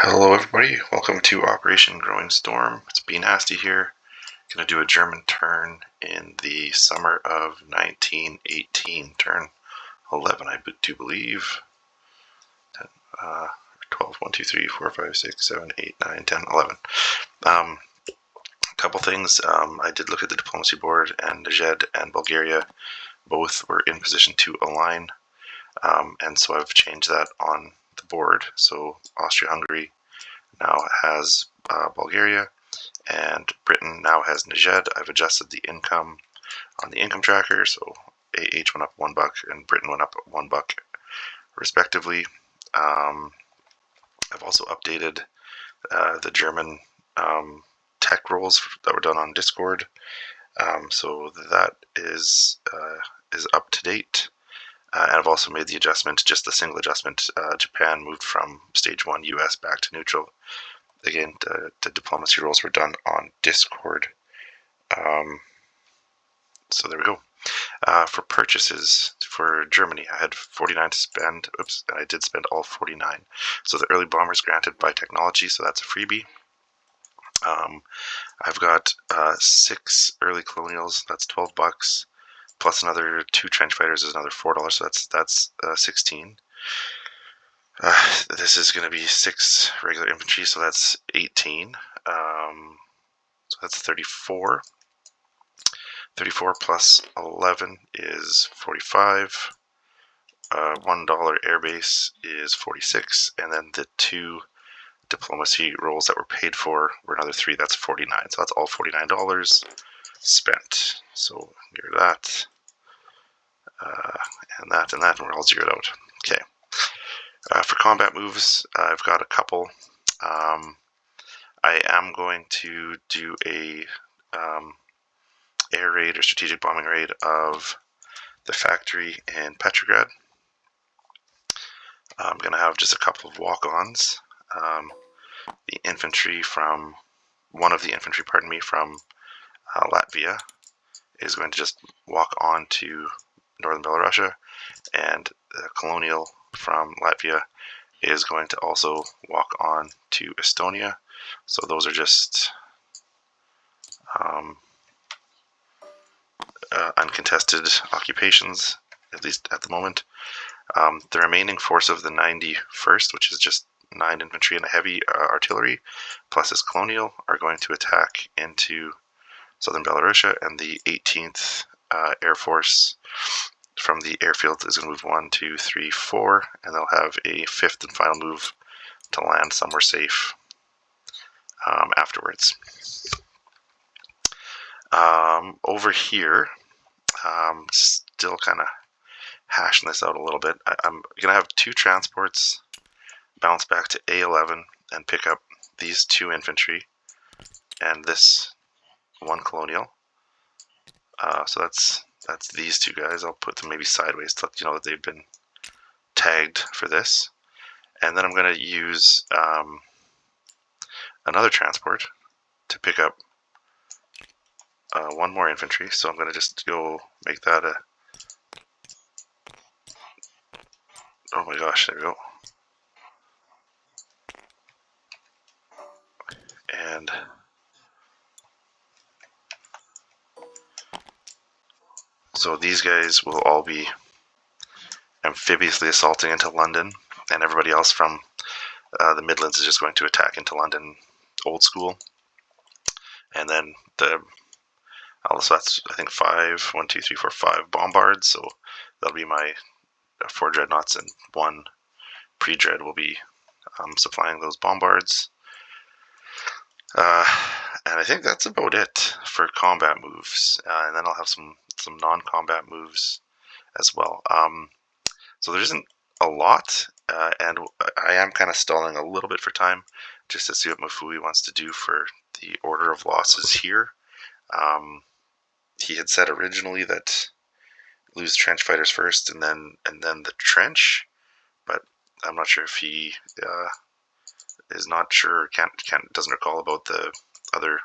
Hello everybody, welcome to Operation Growing Storm. It's Be Nasty here. Gonna do a German turn in the summer of 1918. Turn 11, I do believe. 12, 1, 2, 3, 4, 5, 6, 7, 8, 9, 10, 11. A couple things. I did look at the diplomacy board, and Niger and Bulgaria both were in position to align. And so I've changed that on the board. So Austria-Hungary now has Bulgaria, and Britain now has Niger. I've adjusted the income on the income tracker, so AH went up $1 and Britain went up $1 respectively. I've also updated the German tech roles that were done on Discord, so that is up to date. And I've also made the adjustment, just a single adjustment. Japan moved from stage 1 US back to neutral. Again, the diplomacy roles were done on Discord. So there we go. For purchases for Germany, I had 49 to spend. Oops, and I did spend all 49. So the early bombers granted by technology, so that's a freebie. I've got 6 early colonials, that's $12. Plus another 2 trench fighters is another $4, so that's 16. This is going to be 6 regular infantry, so that's 18. So that's 34. 34 plus 11 is 45. $1 airbase is 46, and then the 2 diplomacy roles that were paid for were another 3. That's 49. So that's all $49 spent. So here's that, and that, and we're all zeroed out. Okay. For combat moves, I've got a couple. I am going to do a air raid or strategic bombing raid of the factory in Petrograd. I'm going to have just a couple of walk-ons. The infantry from one of the infantry, from Latvia is going to just walk on to northern Belarusia, and the colonial from Latvia is going to also walk on to Estonia. So those are just uncontested occupations, at least at the moment. The remaining force of the 91st, which is just 9 infantry and a heavy artillery, plus this colonial, are going to attack into southern Belarusia, and the 18th Air Force from the airfield is going to move 1, 2, 3, 4, and they'll have a 5th and final move to land somewhere safe afterwards. Over here, still kind of hashing this out a little bit. I'm going to have 2 transports bounce back to A11 and pick up these 2 infantry and this 1 colonial. So that's these 2 guys. I'll put them maybe sideways to let you know that they've been tagged for this. And then I'm going to use another transport to pick up 1 more infantry. So I'm going to just go make that a... Oh my gosh, there we go. And so these guys will all be amphibiously assaulting into London, and everybody else from the Midlands is just going to attack into London old school. And then so that's, I think, 5, 1, 2, 3, 4, 5 bombards. So that'll be my 4 dreadnoughts, and 1 pre-dread will be supplying those bombards. And I think that's about it for combat moves. And then I'll have some non-combat moves as well. So there isn't a lot, and I am kind of stalling a little bit for time just to see what Mafui wants to do for the order of losses here. He had said originally that lose trench fighters first and then the trench, but I'm not sure if he is not sure, doesn't recall about the other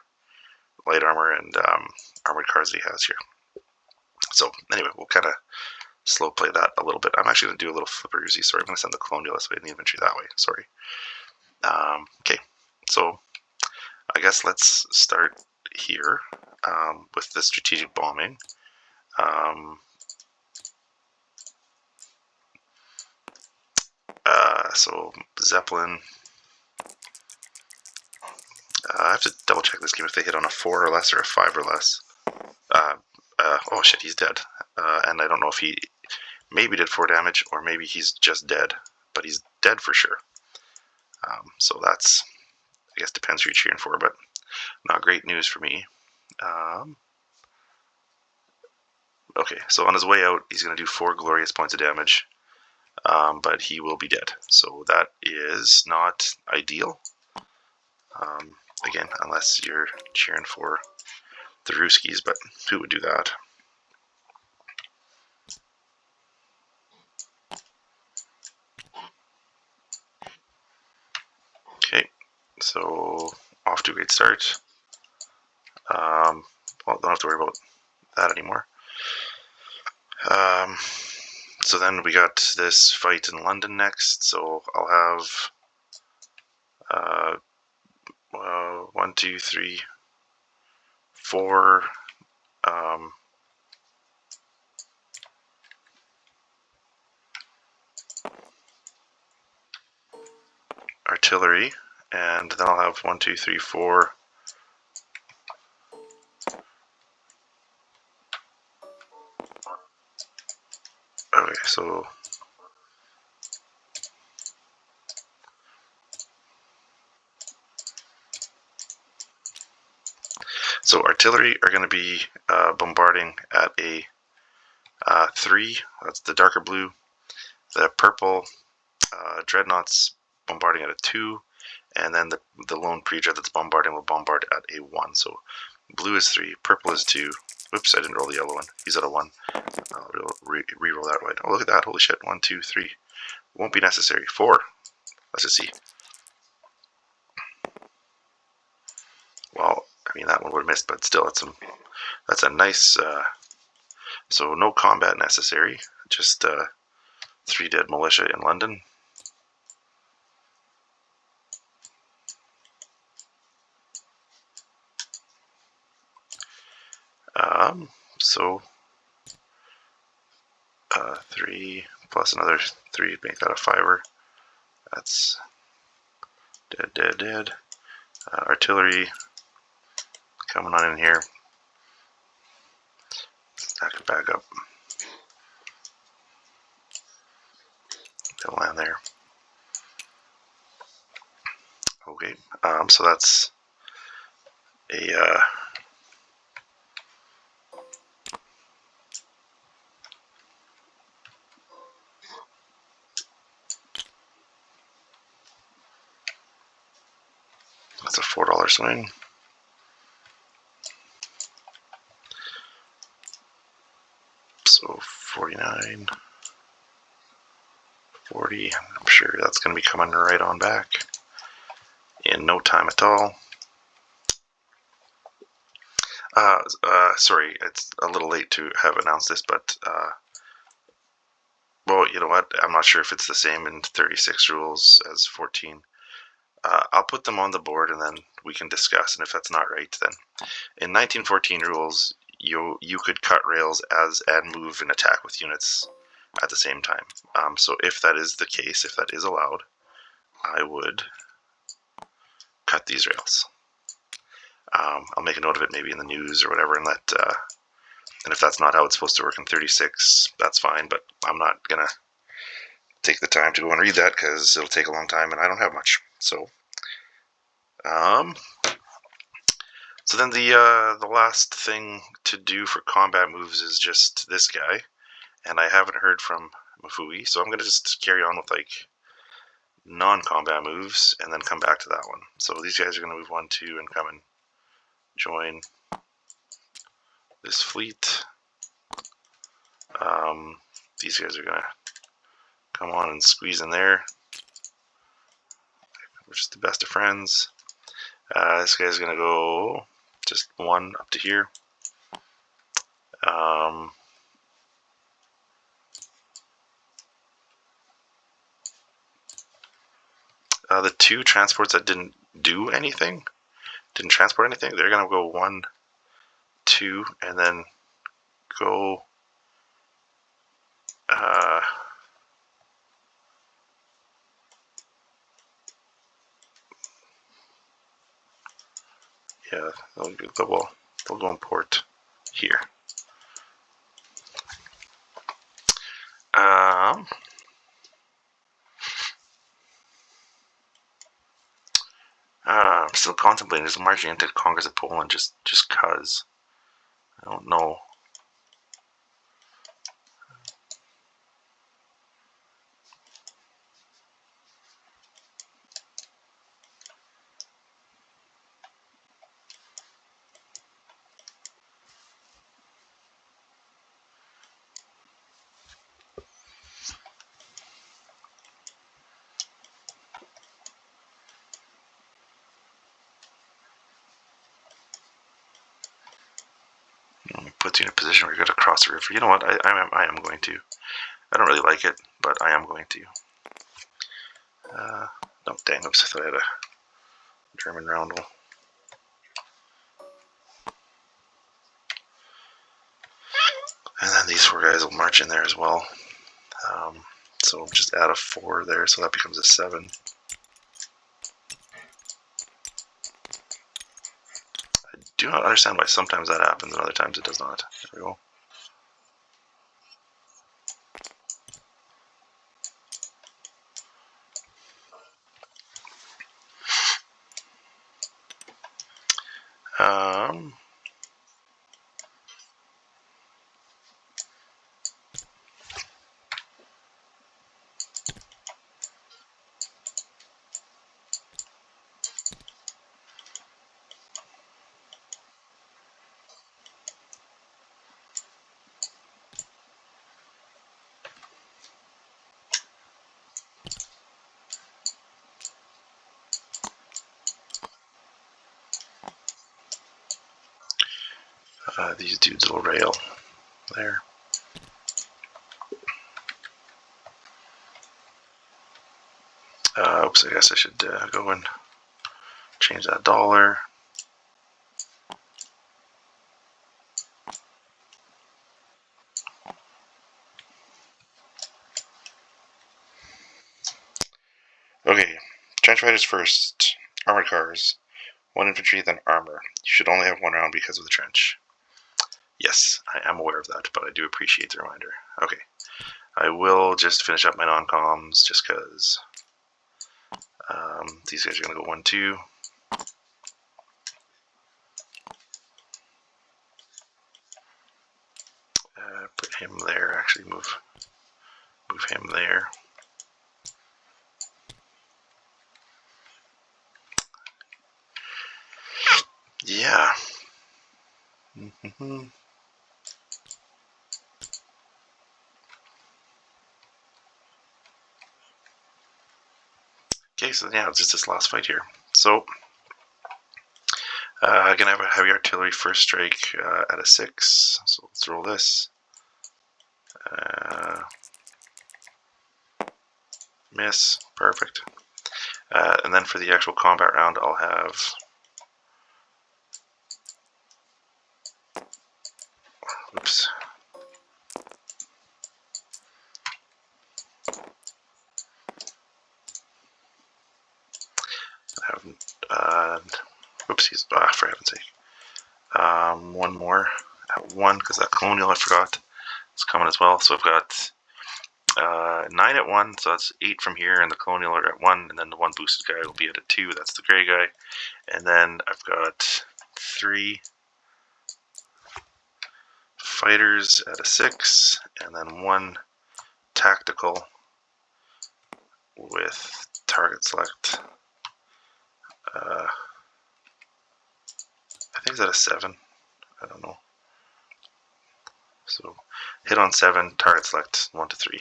light armor and armored cars that he has here. So anyway, we'll kind of slow play that a little bit. I'm actually going to do a little flippersy. Sorry, I'm going to send the colonial this way and the infantry that way. Sorry. Okay, so I guess let's start here with the strategic bombing. So Zeppelin. I have to double check this game if they hit on a 4 or less or a 5 or less. Oh shit, he's dead. And I don't know if he maybe did 4 damage or maybe he's just dead, but he's dead for sure. So that's, I guess, depends who you're cheering for, but not great news for me. Okay, so on his way out, he's going to do 4 glorious points of damage, but he will be dead. So that is not ideal. Again, unless you're cheering for the Ruskies, but who would do that? Okay, so off to a great start. Well, don't have to worry about that anymore. So then we got this fight in London next, so I'll have 1, 2, 3, 4 artillery, and then I'll have 1, 2, 3, 4 okay, so artillery are going to be bombarding at a 3, that's the darker blue. The purple dreadnoughts bombarding at a 2, and then the lone pre-dread that's bombarding will bombard at a 1. So blue is 3, purple is 2. Oops, I didn't roll the yellow one. He's at a 1. I'll re-roll that one. Oh, look at that. Holy shit. 1, 2, 3. Won't be necessary. 4. Let's just see. Well, I mean, that one would have missed, but still, that's a nice... so no combat necessary. Just 3 dead militia in London. So 3 plus another 3, make that a 5er. That's dead. Artillery coming on in here. Stack it back up. They'll land there. Okay, so that's a that's a $4 swing. So 49, 40. I'm sure that's going to be coming right on back in no time at all. Sorry, it's a little late to have announced this, but well, you know what? I'm not sure if it's the same in 36 rules as 14. I'll put them on the board and then we can discuss, and if that's not right, then in 1914 rules, you could cut rails and move and attack with units at the same time. So if that is the case, if that is allowed, I would cut these rails. I'll make a note of it maybe in the news or whatever, and and if that's not how it's supposed to work in 36, that's fine, but I'm not gonna take the time to go and read that because it'll take a long time and I don't have much. So so then the last thing to do for combat moves is just this guy, and I haven't heard from Mafui, so I'm gonna just carry on with like non-combat moves and then come back to that one. So these guys are gonna move 1, 2, and come and join this fleet. These guys are gonna come on and squeeze in there. We're just the best of friends. This guy's gonna go just 1 up to here. The two transports that didn't do anything, didn't transport anything, they're going to go 1, 2, and then go yeah, they'll go in port here. I'm still contemplating just marching into Congress of Poland just cause. I don't know. Puts you in a position where you're going to cross the river. You know what? I am going to. I don't really like it, but I am going to. No, dang, oops, I thought I had a German roundel. And then these 4 guys will march in there as well. So just add a 4 there, so that becomes a 7. I do not understand why sometimes that happens and other times it does not. There we go. These dudes will rail there. Oops, I guess I should go and change that dollar. Okay, trench fighters first. Armored cars. 1 infantry, then armor. You should only have 1 round because of the trench. Yes, I am aware of that, but I do appreciate the reminder. Okay, I will just finish up my non-coms just because these guys are going to go 1, 2. Put him there, actually move him there. Yeah. Okay, so yeah, it's just this last fight here. So, gonna have a heavy artillery first strike at a 6. So let's roll this. Miss, perfect. And then for the actual combat round, I'll have. Oops. Oopsies, for heaven's sake. 1 more at 1, because that colonial I forgot is coming as well. So I've got 9 at 1, so that's 8 from here, and the colonial are at 1, and then the 1 boosted guy will be at a 2, that's the gray guy. And then I've got 3 fighters at a 6, and then 1 tactical with target select. I think it's at a 7. I don't know. So hit on 7, target select 1 to 3.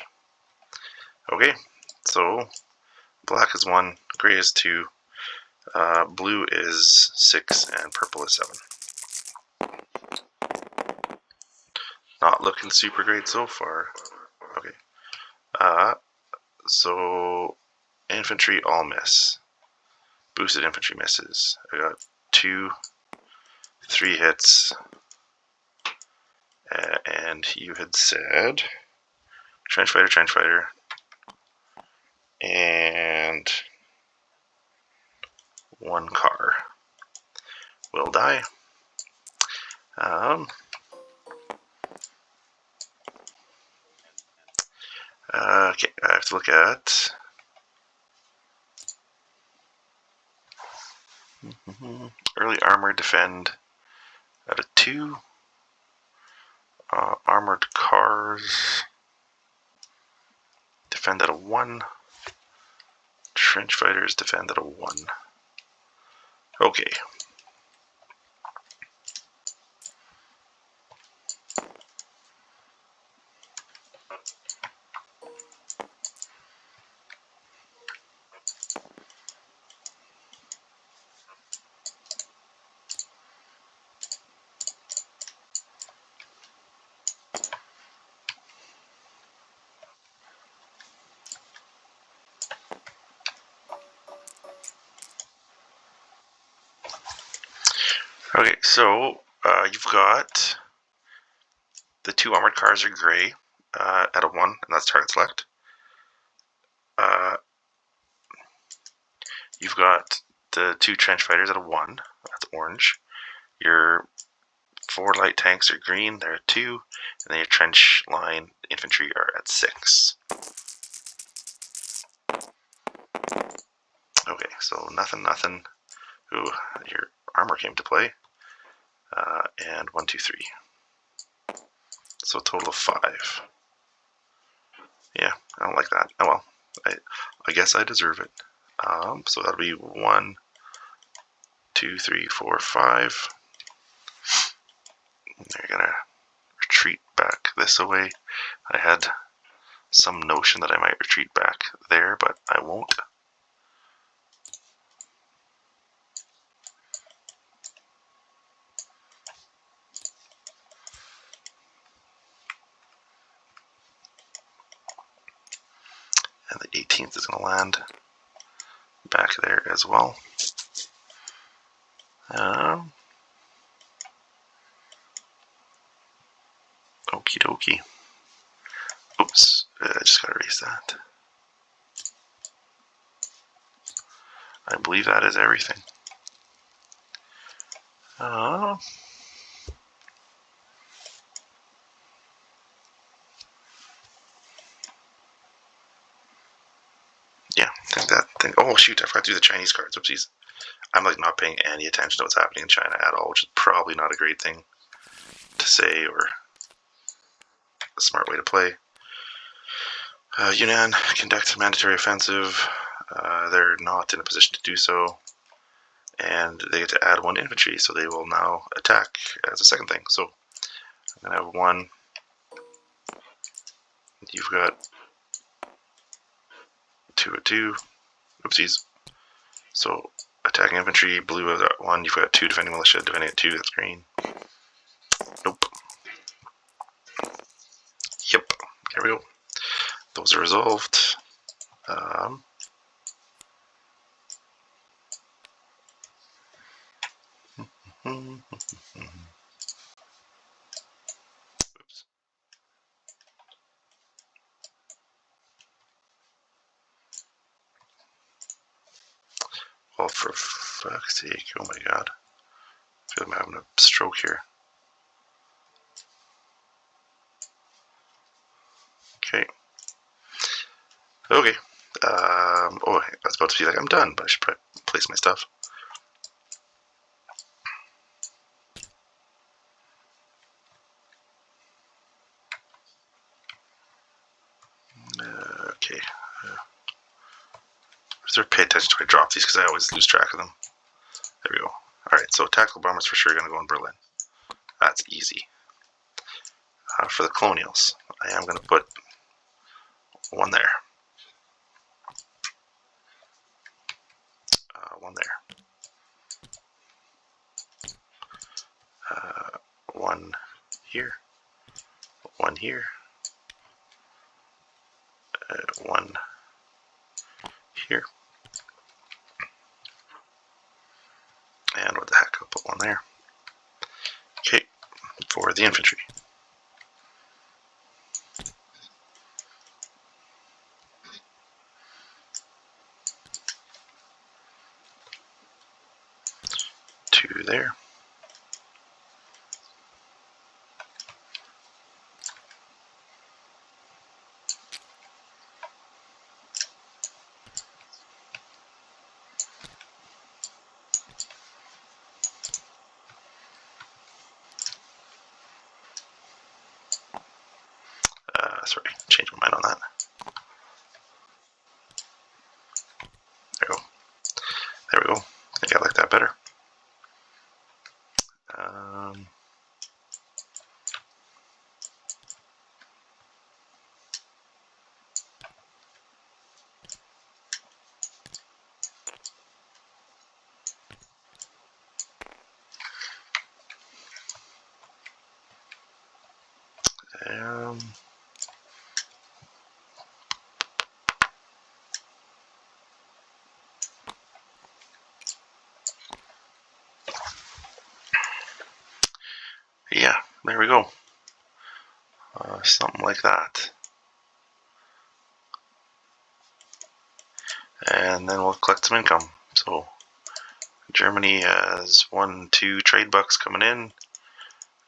Okay, so black is 1, gray is 2, blue is 6, and purple is 7. Not looking super great so far. Okay. So infantry all miss. Boosted infantry misses. I got 2, 3 hits. And you had said trench fighter, and 1 car will die. Okay, I have to look at early armor defend at a 2. Armored cars defend at a 1. Trench fighters defend at a 1. Okay. Okay, so you've got the 2 armored cars are gray at a 1, and that's target select. You've got the 2 trench fighters at a 1, that's orange. Your 4 light tanks are green, they're at 2, and then your trench line infantry are at 6. Okay, so nothing. Ooh, your armor came to play. And 1, 2, 3. So a total of 5. Yeah, I don't like that. Oh well, I guess I deserve it. So that'll be 1, 2, 3, 4, 5. They're gonna retreat back this way. I had some notion that I might retreat back there, but I won't. And the 18th is going to land back there as well. Okie dokie. Oops, I just got to erase that. I believe that is everything. Yeah, I think that thing. Oh shoot, I forgot to do the Chinese cards. Oopsies. I'm like not paying any attention to what's happening in China at all, which is probably not a great thing to say or a smart way to play. Yunnan conduct mandatory offensive. They're not in a position to do so, and they get to add 1 infantry, so they will now attack as a second thing. So I'm gonna have 1. You've got 2 at 2. Oopsies. So attacking infantry, blue at 1. You've got 2 defending militia, defending at 2. That's green. Nope. Yep. There we go. Those are resolved. Oops. Well, for fuck's sake, oh my god. I feel like I'm having a stroke here. Okay. Okay. Oh, I was about to feel like I'm done, but I should probably place my stuff. Okay. Sort of pay attention to where I drop these because I always lose track of them. There we go. Alright, so tactical bombers for sure going to go in Berlin. That's easy. For the colonials, I am going to put 1 there. 1 there. 1 here. 1 here. 1 here. put one there. Okay, for the infantry. Two there. Sorry, change my mind on that. There we go. There we go. I think I like that better. Yeah, there we go. Something like that. And then we'll collect some income. So Germany has 2 trade bucks coming in,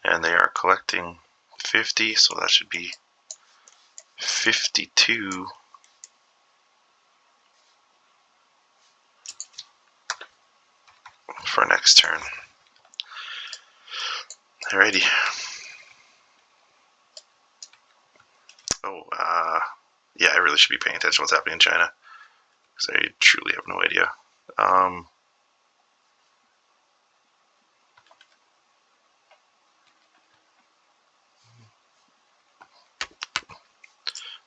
and they are collecting 50, so that should be 52 for next turn. Alrighty. Oh, yeah, I really should be paying attention to what's happening in China, because I truly have no idea.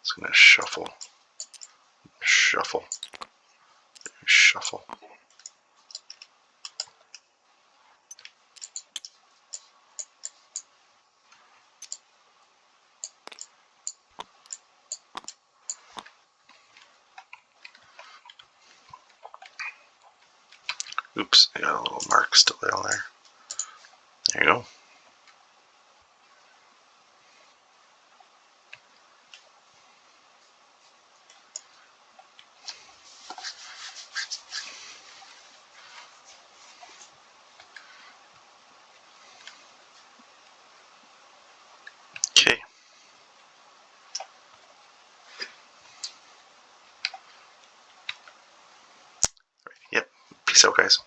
It's going to shuffle, shuffle, shuffle. Oops, I got a little mark still down there. There you go. Okay. Yep. Peace out, guys.